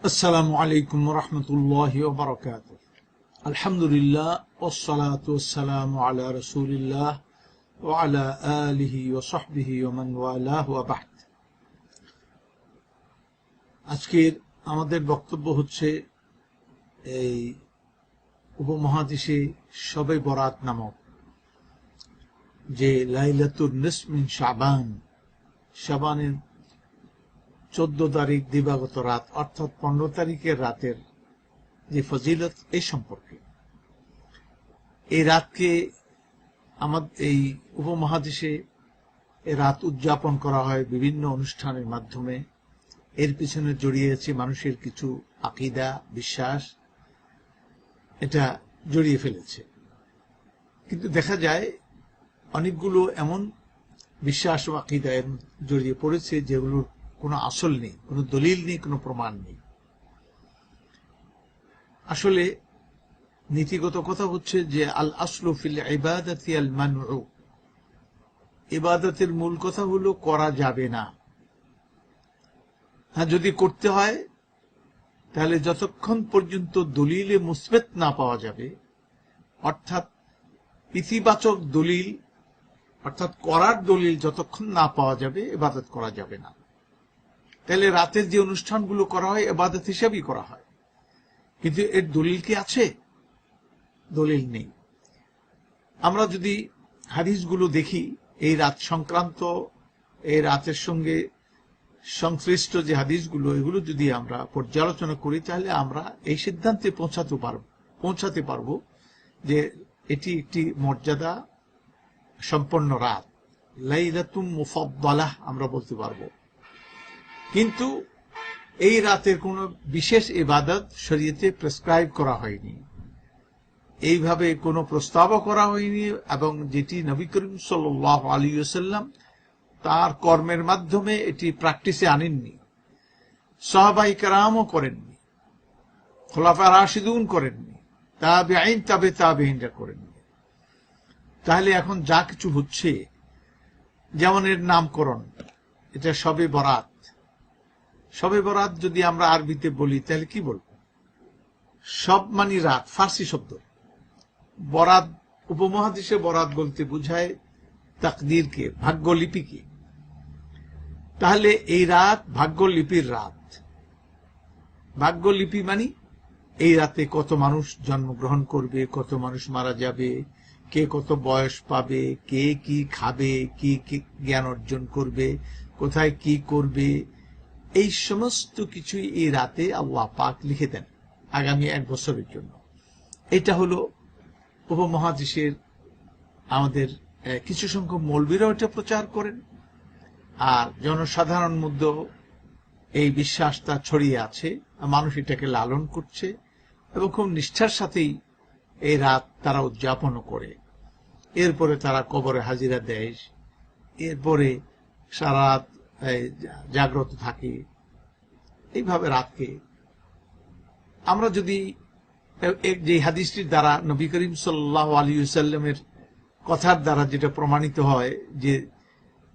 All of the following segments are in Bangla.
আসসালামু আলাইকুম ওয়া রাহমাতুল্লাহি ওয়া বারাকাতুহু। আলহামদুলিল্লাহ ওয়াসসালাতু ওয়াসসালামু আলা রাসূলিল্লাহ ওয়া আলা আলিহি ওয়া সাহবিহি ওয়া মান ওয়ালাহু ওয়া বা'দ। আজকের আমাদের বক্তব্য হচ্ছে এই উপমহাদেশে শবে বরাত নামক যে লাইলাতুন নিসফ মিন শাবানের 14 তারিখ দিবাগত রাত অর্থাৎ 15 তারিখের রাতের যে ফজিলত এই সম্পর্কে। এই রাতকে আমাদের এই উপমহাদেশে এই রাত উদযাপন করা হয় বিভিন্ন অনুষ্ঠানের মাধ্যমে। এর পিছনে জড়িয়ে আছে মানুষের কিছু আকীদা, বিশ্বাস, এটা জড়িয়ে ফেলেছে। কিন্তু দেখা যায় অনেকগুলো এমন বিশ্বাস ও আকীদা জড়িয়ে পড়েছে যেগুলোর কোনো আসল নেই, কোনো দলিল নেই, কোনো প্রমাণ নেই। আসলে নীতিগত কথা হচ্ছে যে আল আসলু ফিল ইবাদাতি আল মানউ, ইবাদতের মূল কথা হলো করা যাবে না। হ্যাঁ, যদি করতে হয় তাহলে যতক্ষণ পর্যন্ত দলিলে মুসবেত না পাওয়া যাবে, অর্থাৎ ইতিবাচক দলিল, অর্থাৎ করার দলিল যতক্ষণ না পাওয়া যাবে ইবাদত করা যাবে না। তাহলে রাতের যে অনুষ্ঠানগুলো করা হয় ইবাদত হিসেবেই করা হয়, কিন্তু এর দলিল কি আছে? দলিল নেই। আমরা যদি হাদিসগুলো দেখি, এই রাত সংক্রান্ত, এই রাতের সঙ্গে সংশ্লিষ্ট যে হাদিসগুলো, এগুলো যদি আমরা পর্যালোচনা করি তাহলে আমরা এই সিদ্ধান্তে পৌঁছাতে পারবো যে এটি একটি মর্যাদা সম্পন্ন রাত, লাইলাতুম মুফাদ্দালাহ আমরা বলতে পারবো। কিন্তু এই রাতের কোন বিশেষ ইবাদত শরীয়তে প্রেসক্রাইব করা হয়নি, এইভাবে কোনো প্রস্তাবও করা হয়নি, এবং যেটি নবী করিম সাল্লাল্লাহু আলাইহি ওয়াসাল্লাম তার কর্মের মাধ্যমে এটি প্র্যাকটিসে আনেননি, সাহাবায়ে কেরামও করেননি, খুলাফা রাশিদুন করেননি, তাবেঈন তাবে তাবেঈনরা করেননি। তাহলে এখন যা কিছু হচ্ছে, যেমন এর নামকরণ, এটা শবে বরাত। শবে বরাত যদি আমরা আরবিতে বলি তাহলে কি বলবো? সব মানে রাত, ফার্সি শব্দ। বরাত, উপমহাদেশে বরাত বলতে বোঝায় তাকদীরকে, ভাগ্যলিপিকে। তাহলে এই রাত ভাগ্যলিপির রাত। ভাগ্যলিপি মানে এই রাতে কত মানুষ জন্মগ্রহণ করবে, কত মানুষ মারা যাবে, কে কত বয়স পাবে, কে কি খাবে, কি কি জ্ঞান অর্জন করবে, কোথায় কি করবে, এই সমস্ত কিছুই এই রাতে আল্লাহ পাক লিখে দেন আগামী 1 বছরের জন্য। এটা হলো উপমহাদেশের আমাদের কিছু সংখ্যক মৌলবীরাও এটা প্রচার করেন, আর জনসাধারণ মধ্যে এই বিশ্বাসটা ছড়িয়ে আছে, মানুষ এটাকে লালন করছে এবং খুব নিষ্ঠার সাথেই এই রাত তারা উদযাপন করে। এরপরে তারা কবরে হাজিরা দেয়, এরপরে সারা রাত জাগ্রত থাকে। এইভাবে রাতকে আমরা যদি যে হাদিসটির দ্বারা, নবী করিম সাল্লাল্লাহু আলাইহি ওয়াসাল্লামের কথার দ্বারা যেটা প্রমাণিত হয় যে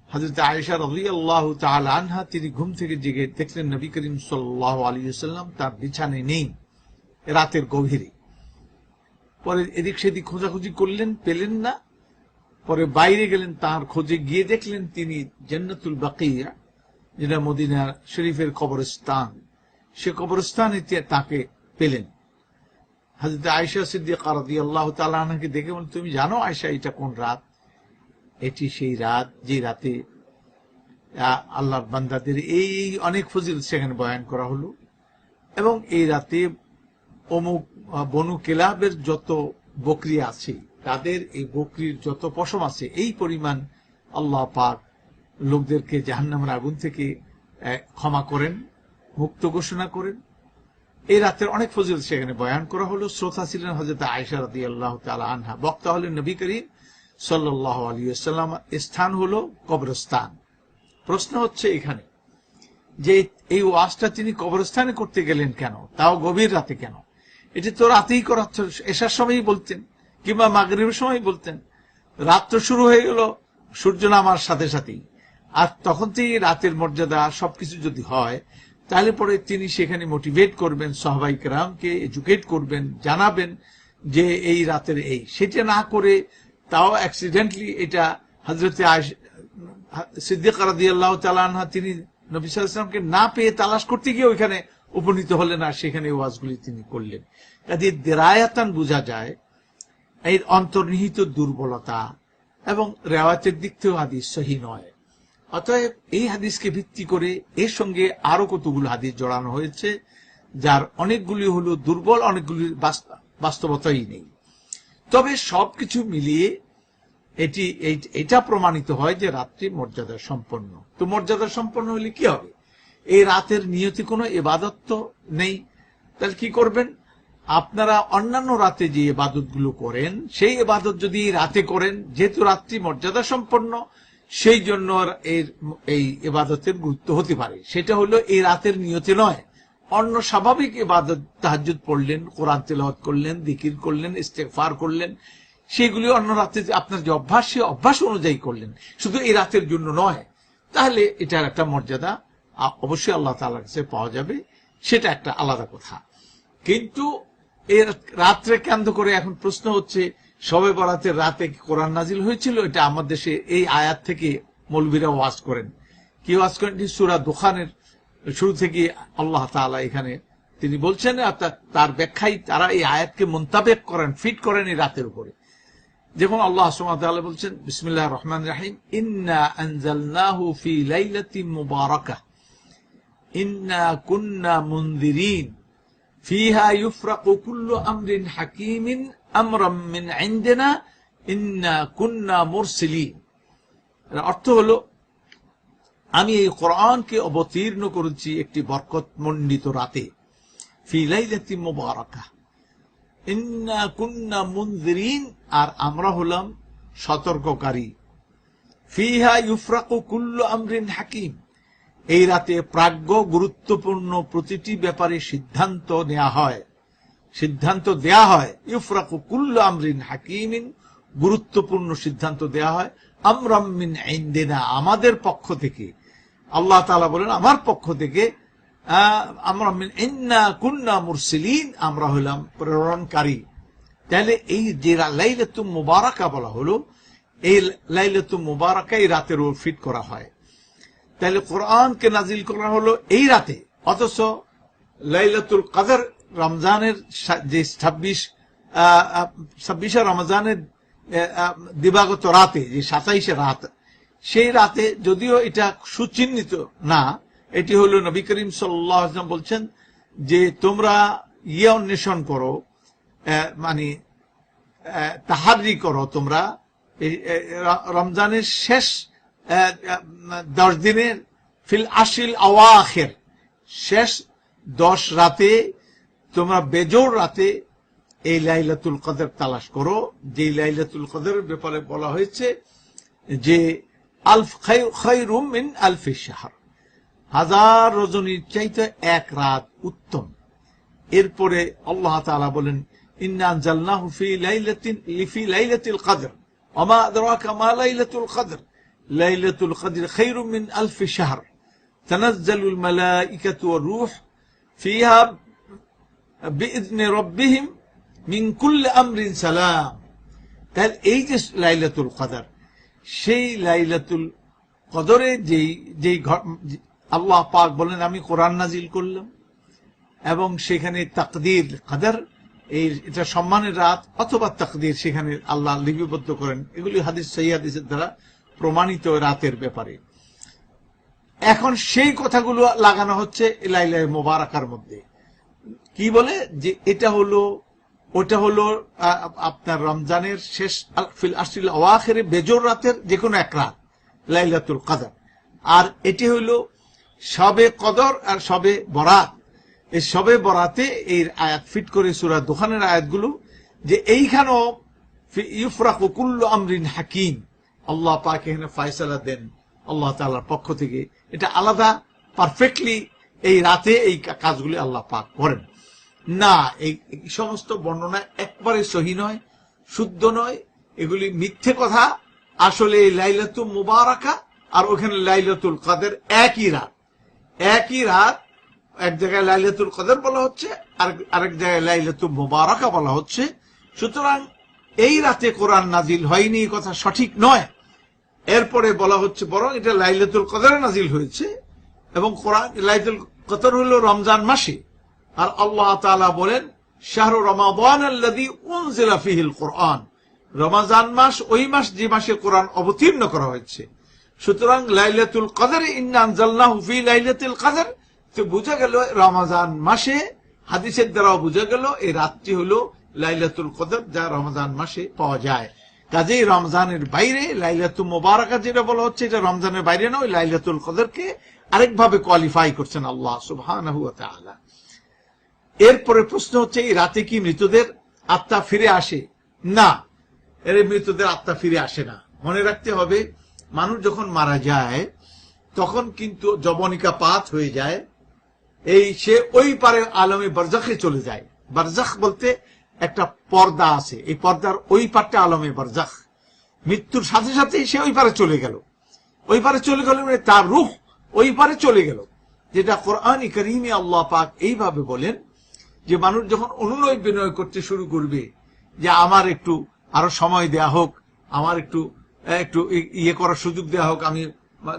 হযরত আয়েশা রাদিয়াল্লাহু তাআলা আনহা তিনি ঘুম থেকে জেগে দেখলেন নবী করিম সাল্লাল্লাহু আলাইহি ওয়াসাল্লাম তার বিছানায় নেই রাতের গভীরে। পরে এদিক সেদিক খোঁজাখুঁজি করলেন, পেলেন না। পরে বাইরে গেলেন, তার খোঁজে গিয়ে দেখলেন তিনি জান্নাতুল বাকিয়া, যেটা মদিনা শরীফের কবরস্থান, সে কবরস্থানে তাকে পেলেন। হযরত আয়েশা সিদ্দিকা রাদিয়াল্লাহু তাআলা আনহাকে দেখে বললেন, তুমি জানো আয়েশা এটা কোন রাত? এটি সেই রাত যে রাতে আল্লাহর বান্দাদের এই অনেক ফজিলত সেখানে বয়ান করা হলো, এবং এই রাতে অমুক বনু কিলাবের যত বকরি আছে, তাদের এই বকরির যত পশম আছে, এই পরিমাণ আল্লাহ পাক লোকদেরকে জাহান্নামের আগুন থেকে ক্ষমা করেন, মুক্ত ঘোষণা করেন। এই রাতের অনেক ফজিলত সেখানে বয়ান করা হলো। শ্রোতা ছিলেন হযরত আয়েশা রাদিয়াল্লাহু তাআলা আনহা, বক্তা হলেন নবী করিম সাল্লাল্লাহু আলাইহি ওয়াসাল্লাম, স্থান হলো কবরস্থান। প্রশ্ন হচ্ছে এখানে যে এই ওয়াজটা তিনি কবরস্থানে করতে গেলেন কেন, তাও গভীর রাতে কেন? এটি তো রাতেই করা, এশার সময়ই বলতেন কিংবা মাগরিবের সময় বলতেন। রাত তো শুরু হয়ে গেল সূর্য নামার সাথে সাথেই, আর তখন থেকে রাতের মর্যাদা সবকিছু যদি হয়, তাহলে পরে তিনি সেখানে মোটিভেট করবেন, সাহাবায়ে কেরামকে এডুকেট করবেন, জানাবেন যে এই রাতের এই, সেটা না করে তাও অ্যাক্সিডেন্টলি এটা হযরতে সিদ্দিকা রাদিয়াল্লাহু তাআলা আনহা তিনি নবী সাল্লাল্লাহু আলাইহি ওয়াসাল্লামকে না পেয়ে তালাশ করতে গিয়ে ওইখানে উপনীত হলেন, আর সেখানে ওয়াজগুলি তিনি করলেন। কাজে দেরায়াতান বোঝা যায় এর অন্তর্নিহিত দুর্বলতা, এবং রেওয়ায়াতের দিক থেকেও হাদিস সহি নয়। অতএব এই হাদিসকে ভিত্তি করে এর সঙ্গে আরো কতগুলো হাদিস জড়ানো হয়েছে, যার অনেকগুলি হলো দুর্বল, অনেকগুলি বাস্তবতাই নেই। তবে সবকিছু মিলিয়ে এটা প্রমাণিত হয় যে রাত্রি মর্যাদা সম্পন্ন। তো মর্যাদা সম্পন্ন হলে কি হবে? এই রাতের নিয়তি কোনো ইবাদত তো নেই, তাহলে কি করবেন? আপনারা অন্যান্য রাতে যে ইবাদত গুলো করেন সেই ইবাদত যদি রাতে করেন, যেহেতু রাত্রি মর্যাদা সম্পন্ন, সেই জন্য এই ইবাদতের গুরুত্ব হতে পারে। সেটা হলো এই রাতের নিয়তি নয়, অন্য স্বাভাবিক ইবাদত, তাহাজ্জুদ পড়লেন, কোরআন তেলাওয়াত করলেন, জিকির করলেন, ইস্তেগফার করলেন, সেগুলি অন্য রাতে আপনার যে অভ্যাস, সে অভ্যাস অনুযায়ী করলেন, শুধু এই রাতের জন্য নয়। তাহলে এটার একটা মর্যাদা অবশ্যই আল্লাহ তাআলার কাছে পাওয়া যাবে, সেটা একটা আলাদা কথা। কিন্তু এর রাত্রে কেন্দ্র করে এখন প্রশ্ন হচ্ছে, শবে বরাতের রাতে কোরআন নাজিল হয়েছিল? এটা আমাদের দেশে এই আয়াত থেকে মৌলবীরা ওয়াজ করেন। কি ওয়াজ করেন? সূরা দুখানের শুরু থেকে আল্লাহ তাআলা এখানে তিনি বলছেন, তার ব্যাখ্যায় তারা এই আয়াতকে মুনতাবিক করেন, ফিট করেন এই রাতের উপরে। যেমন আল্লাহ সুবহানাহু ওয়া তাআলা বলছেন, বিসমিল্লাহির রহমানির রহিম, ইন্না আনজালনাহু ফি লাইলাতিন মুবারাকাহ ইন্না কুন্না মুনযিরিন ফিহা ইউফরাকু কুল্লু আমরিন হাকিমিন আমরাম মিন ইনদিনা ইন্না কুন্না মুরসিলিন। অর্থ হলো, আমি এই কোরআনকে অবতীর্ণ করেছি একটি বরকতমণ্ডিত রাতে, ফি লাইলাতিন মুবারাকাহ ইন্না কুন্না মুনযিরিন, আর আমরা হলাম সতর্ককারী। ফিহা ইউফরাকু কুল্লু আমরিন হাকিম, এই রাতে প্রাজ্ঞ গুরুত্বপূর্ণ প্রতিটি ব্যাপারে সিদ্ধান্ত দেয়া হয়। ইউফরাকু কুল্লু আমরিন হাকিমিন, গুরুত্বপূর্ণ সিদ্ধান্ত দেয়া হয়। আমরাম মিন ইনদিনা, আমাদের পক্ষ থেকে। আল্লাহ তাআলা বলেন আমার পক্ষ থেকে, আমরা মিন ইন্না কুন্না মুরসিলিন, আমরা হলাম প্রেরণকারী। তাহলে এই যে লাইলাতুল মুবারাকা বলা হলো, এই লাইলাতুল মুবারাকা এই রাতের উপর ফিট করা হয়। তাহলে কোরআনকে নাজিল করা হলো এই রাতে, অথচ লাইলাতুল কদর রমজানের যে 26 রমজানের দিবাগত রাতে, যে 27 রাত, সেই রাতে যদিও এটা সুচিহ্নিত না, এটি হলো নবী করিম সাল্লাল্লাহু আলাইহি ওয়াসাল্লাম বলছেন যে তোমরা অন্বেষণ করো, মানে তাহাররি করো, তোমরা রমজানের শেষ 10 দিনের ফিল আশিল আওয়াখির, শেষ 10 রাতে তোমরা বেজোড় রাতে এই লাইলাতুল কদর তালাশ করো, যে লাইলাতুল কদরের ব্যাপারে বলা হয়েছে যে খায়রুম মিন আলফি শাহর, 1000 রজনীর চাইতে এক রাত উত্তম। এরপরে আল্লাহ তাআলা বলেন, ইন্না আনজালনাহু ফি লাইলাতিল কদর ওয়া মা আদরাকা মা লাইলাতুল কদর লাইলাতুল কদর খায়রুম মিন আলফি শাহর তানাজ্জালুল মালাইকাতু ওয়ার রূহ ফিহা বিইذن রাব্বিহিম মিন কুল্লি আমরিন সালাম। তাহলে এই যে লাইলাতুল কদর, সেই লাইলাতুল কদরে যেই আল্লাহ পাক বলেন আমি কোরআন নাজিল করলাম, এবং সেখানে তাকদীর কদর, এটা সম্মানের রাত অথবা তাকদীর সেখানে আল্লাহ লিপিবদ্ধ করেন। এগুলি হাদিস, সহিহ হাদিসের দ্বারা প্রমাণিত রাতের ব্যাপারে। এখন সেই কথাগুলো লাগানো হচ্ছে লাইলায়ে মুবারাকার মধ্যে। কি বলে যে ওটা হলো আপনার রমজানের শেষ ফিল আশিল আওয়াখিরে বেজোর রাতের যে কোনো এক রাত লাইলাতুল কদর, আর এটি হলো শবে কদর আর শবে বরাত। এই শবে বরাতে এই আয়াত ফিট করে সূরা দুখানের আয়াতগুলো, যে এইখানেও ইউফরাকু কুল্লু আমরিন হাকিম, আল্লাহ পাক এখানে ফয়সালা দেন আল্লাহ তাআলার পক্ষ থেকে। এটা আলাদা পারফেক্টলি এই রাতে এই কাজগুলি আল্লাহ পাক করেন না। এই সমস্ত বর্ণনা একবারে সহি নয়, শুদ্ধ নয়, এগুলি মিথ্যে কথা। আসলে এই লাইলাতুল মুবারাকা আর ওখানে লাইলাতুল কদর একই রাত, এক জায়গায় লাইলাতুল কদর বলা হচ্ছে, আরেক জায়গায় লাইলাতুল মুবারাকা বলা হচ্ছে। সুতরাং এই রাতে কোরআন নাজিল হয়নি কথা সঠিক নয়। এরপরে বলা হচ্ছে বরং এটা লাইলাতুল কদরে নাজিল হয়েছে, এবং কোরআন লাইলাতুল কদর হলো রমজান মাসে। আর আল্লাহ তাআলা বলেন শাহরু রমাদান আল্লাযী উনজিলা ফীহিল কোরআন, রমজান মাস ওই মাস যে মাসে কোরআন অবতীর্ণ করা হয়েছে। সুতরাং লাইলাতুল কদর ইন্না আনজালনাহু ফী লাইলাতুল কদর, তো বোঝা গেল রমজান মাসে, হাদিসের দ্বারা বোঝা গেল এই রাতটি হলো লাইলাতুল কদর, যা রমজান মাসে পাওয়া যায়। কাজেই রমজানের বাইরে লাইলাতুল মুবারাকা যেটা বলা হচ্ছে, এটা রমজানের বাইরে নয়, লাইলাতুল কদরকে আরেকভাবে কোয়ালিফাই করছেন আল্লাহ সুবহানাহু ওয়া তাআলা। এরপরে প্রশ্ন হচ্ছে, এই রাতে কি মৃতদের আত্মা ফিরে আসে? না, এর মৃতদের আত্মা ফিরে আসে না। মনে রাখতে হবে, মানুষ যখন মারা যায় তখন কিন্তু যবনিকা পাত হয়ে যায়, এই সে ওই পারে আলমে বারজাখে চলে যায়। বারজাখ বলতে একটা পর্দা আছে, এই পর্দার ওই পারটা আলমে বারজাখ। মৃত্যুর সাথে সাথেই সে ওই পারে চলে গেল। ওই পারে চলে গেল মানে তার রূহ ওই পারে চলে গেল, যেটা কোরআন কারীমে আল্লাহ পাক এইভাবে বলেন যে মানুষ যখন অনুনয় বিনয় করতে শুরু করবে যে আমার একটু আরো সময় দেয়া হোক, আমার একটু একটু ইয়ে করার সুযোগ দেওয়া হোক, আমি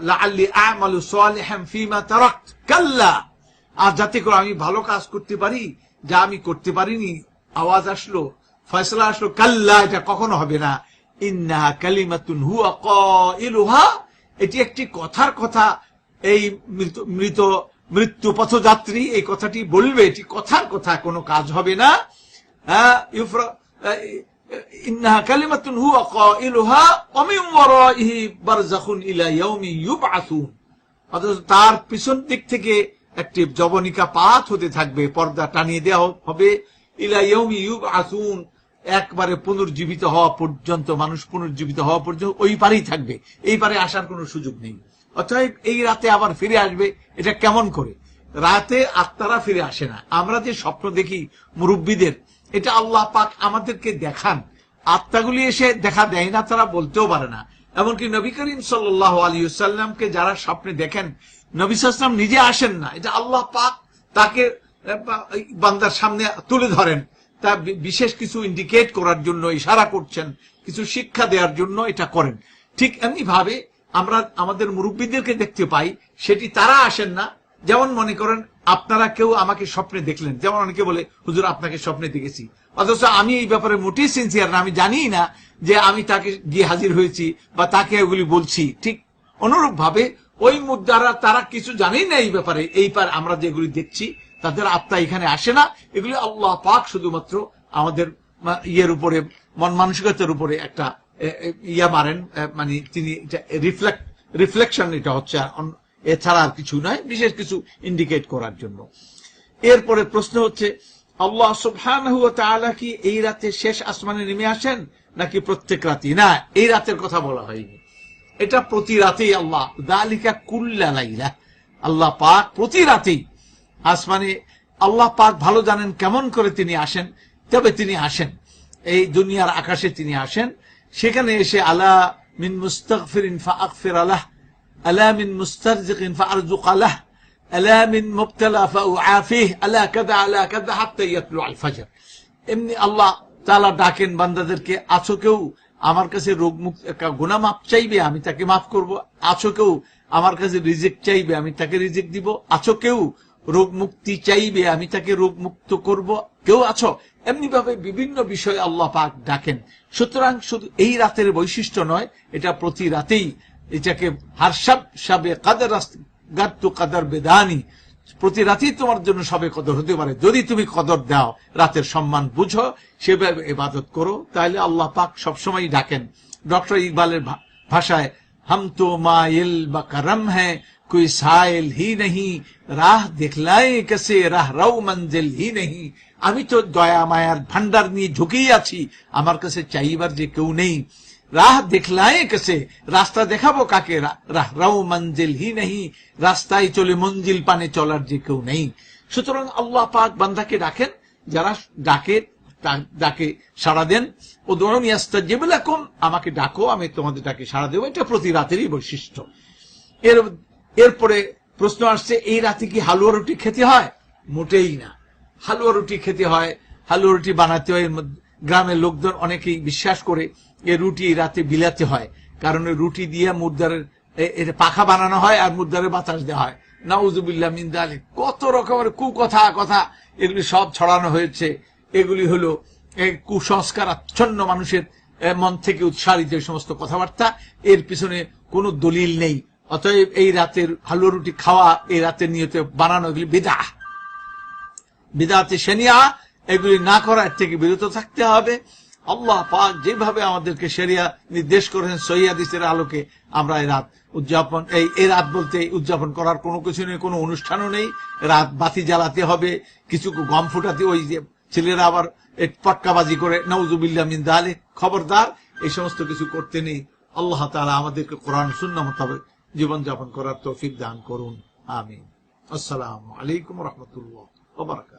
লাআল্লি আ'মালু সালিহান ফীমা তারাকত কাল্লা, আর যাতে করে আমি ভালো কাজ করতে পারি যা আমি করতে পারিনি, আওয়াজ আসলো, ফয়সালা আসলো, কাল্লা, এটা কখনো হবে না। ইন্নাহা কালিমাতুন হুয়া কাইলুহা, এটি একটি কথার কথা, এই মৃত্যু পথযাত্রী এই কথাটি বলবে, এটি কথার কথা, কোনো কাজ হবে না। ইন্নাহা কালিমাতুন হুয়া কাইলুহা ওয়া মিন ওয়ারাইহি বারযাখুন ইলা ইয়াউমি ইউবআসুন, অর্থাৎ তার পিছন দিক থেকে একটি যবনিকা পাত হতে থাকবে, পর্দা টানিয়ে দেওয়া হবে, ইলা ইয়াউমি ইউবআসুন, একবারে পুনর্জীবিত হওয়া পর্যন্ত, মানুষ পুনর্জীবিত হওয়া পর্যন্ত ওই পারেই থাকবে, এই পারে আসার কোনো সুযোগ নেই। অতএব এই রাতে আবার ফিরে আসবে, এটা কেমন করে? রাতে আত্মারা ফিরে আসে না। আমরা যে স্বপ্ন দেখি মুরব্বীদের, এটা আল্লাহ পাক আমাদেরকে দেখান, আত্মাগুলি এসে দেখা দেয় না, তারা বলতেও পারে না। এমনকি নবী করিম সাল্লাল্লাহু আলাইহি ওয়াসাল্লামকে যারা স্বপ্নে দেখেন, নবী সাল্লাল্লাহু আলাইহি ওয়াসাল্লাম নিজে আসেন না, এটা আল্লাহ পাক তাকে বান্দার সামনে তুলে ধরেন, তা বিশেষ কিছু ইন্ডিকেট করার জন্য, ইশারা করছেন, কিছু শিক্ষা দেওয়ার জন্য এটা করেন। ঠিক এমনি ভাবে আমরা আমাদের মুরব্বীদেরকে দেখতে পাই, সেটি তারা আসেন না। যেমন মনে করেন আপনারা কেউ আমাকে স্বপ্নে দেখলেন, যেমন অনেকে বলে হুজুর আপনাকে স্বপ্নে দেখেছি, অথচ আমি এই ব্যাপারে মোটেই সিনসিয়ার না, আমি জানি না যে আমি তাকে গিয়ে হাজির হয়েছি বা তাকে এগুলি বলছি। ঠিক অনুরূপ ভাবে ওই মুদ্রারা তারা কিছু জানেই না এই ব্যাপারে, এই পার আমরা যেগুলি দেখছি তাদের আত্মা এখানে আসে না। এগুলি আল্লাহ পাক শুধুমাত্র আমাদের ইয়ের উপরে, মন মানসিকতার উপরে একটা ইয়া মারেন, মানে তিনি রিফ্লেকশন, এটা হচ্ছে, এছাড়া আর কিছু নয়, বিশেষ কিছু ইন্ডিকেট করার জন্য। এরপরে প্রশ্ন হচ্ছে, আল্লাহ সুবহানাহু ওয়া তাআলা কি এই রাতে শেষ আসমানে নেমে আসেন নাকি প্রত্যেক রাতে? না, এই রাতের কথা বলা হয়নি, এটা প্রতি রাতেই আল্লাহ, যালিকা কুল্লা লাইলা, আল্লাহ পাক প্রতি রাতেই আসমানে, আল্লাহ পাক ভালো জানেন কেমন করে তিনি আসেন, তবে তিনি আসেন এই দুনিয়ার আকাশে, তিনি আসেন। সেখানে এসে আলা মিন মুস্তাগফিরিন ফাআগফির লাহ, আলা মিন মুস্তারজিকিন ফাআরজুক লাহ, আলা মিন মুবতালা ফাউআফিহ, আলা কাযা আলা কাযা হাত্তা ইয়াতলু আল ফজর। এমনি আল্লাহ তাআলা ডাকেন বান্দাদেরকে, আছো কেউ আমার কাছে রোগ মুক্ত, গুনাহ মাফ চাইবে, আমি তাকে মাফ করব। আছো কেউ আমার কাছে রিজিক চাইবে, আমি তাকে রিজিক দিব। আছো কেউ রোগ মুক্তি চাইবে, আমি তাকে রোগ মুক্ত করব। কেউ আছো? এমনি ভাবে বিভিন্ন বিষয়ে আল্লাহ পাক ডাকেন। সুতরাং শুধু এই রাতের বৈশিষ্ট্য নয়, এটা প্রতি রাতেই, এটাকে হারসাব সাবে কাদার গাত্তু কাদার বেদানি, প্রতি রাতেই তোমার জন্য সবে কদর হতে পারে, যদি তুমি কদর দাও, রাতের সম্মান বুঝো, সেভাবে ইবাদত করো, তাহলে আল্লাহ পাক সবসময় ডাকেন। ডক্টর ইকবালের ভাষায়, हम तो माइल बकरम है कोई साइल ही नहीं, राह दिखलाए कैसे राह रऊ मंजिल ही नहीं। আমি তো দয়া মায়ার ভান্ডার নিয়ে ঝুঁকেই আছি, আমার কাছে চাইবার যে কেউ নেই। রাহ দেখলায়ে কেসে, রাস্তা দেখাবো কাকে, রাহ রাউ মঞ্জিল হি নেই, রাস্তায় চলে মঞ্জিল পানে চলার যে কেউ নেই। সুতরাং আল্লাহ পাক বান্দাকে ডাকেন, যারা ডাকে সাড়া দেন। উদউনি আস্তাজিব লাকুম, আমাকে ডাকো আমি তোমাদের ডাকে সাড়া দেবো, এটা প্রতি রাতেরই বৈশিষ্ট্য। এরপরে প্রশ্ন আসছে, এই রাতে কি হালুয়া রুটি খেতে হয়? মোটেই না। হালুয়া রুটি খেতে হয়, হালুয়া রুটি বানাতে হয়। গ্রামের লোকজন অনেকেই বিশ্বাস করে এই রুটি রাতে বিলাতে হয়, কারণ রুটি দিয়ে মুর্দারের পাখা বানানো হয় আর মুর্দারের বাতাস দেওয়া হয়। নাউজুবিল্লাহ মিন যালিক। কত রকমের কথা এগুলি সব ছড়ানো হয়েছে। এগুলি হলো কুসংস্কার আচ্ছন্ন মানুষের মন থেকে উৎসারিত এই সমস্ত কথাবার্তা। এর পিছনে কোনো দলিল নেই। অতএব এই রাতের হালুয়া রুটি খাওয়া, এই রাতের নিয়তে বানানো, এগুলি বিদআহ, বিদআতে শনিয়া। এগুলি না করা, এর থেকে বিরত থাকতে হবে। আল্লাহ পাক যেভাবে আমাদেরকে শরিয়া নির্দেশ করেছেন সহিহ হাদিসের আলোকে, আমরা এই রাত উদযাপন, এই রাত বলতে উদযাপন করার কোনো কিছু নেই, কোনো অনুষ্ঠানও নেই। রাত বাতি জ্বালাতে হবে, কিছু গম ফুটাতে, ওই যে ছেলেরা আবার পটকাবাজি করে, নাউজুবিল্লাহ মিন যালিক। খবরদার, এই সমস্ত কিছু করতে নেই। আল্লাহ তাআলা আমাদেরকে কোরআন সুন্নাহ মোতাবেক জীবনযাপন করার তৌফিক দান করুন। আমিন। আসসালামু আলাইকুম ওয়া রাহমাতুল্লাহ ওয়া বারাকাতুহু।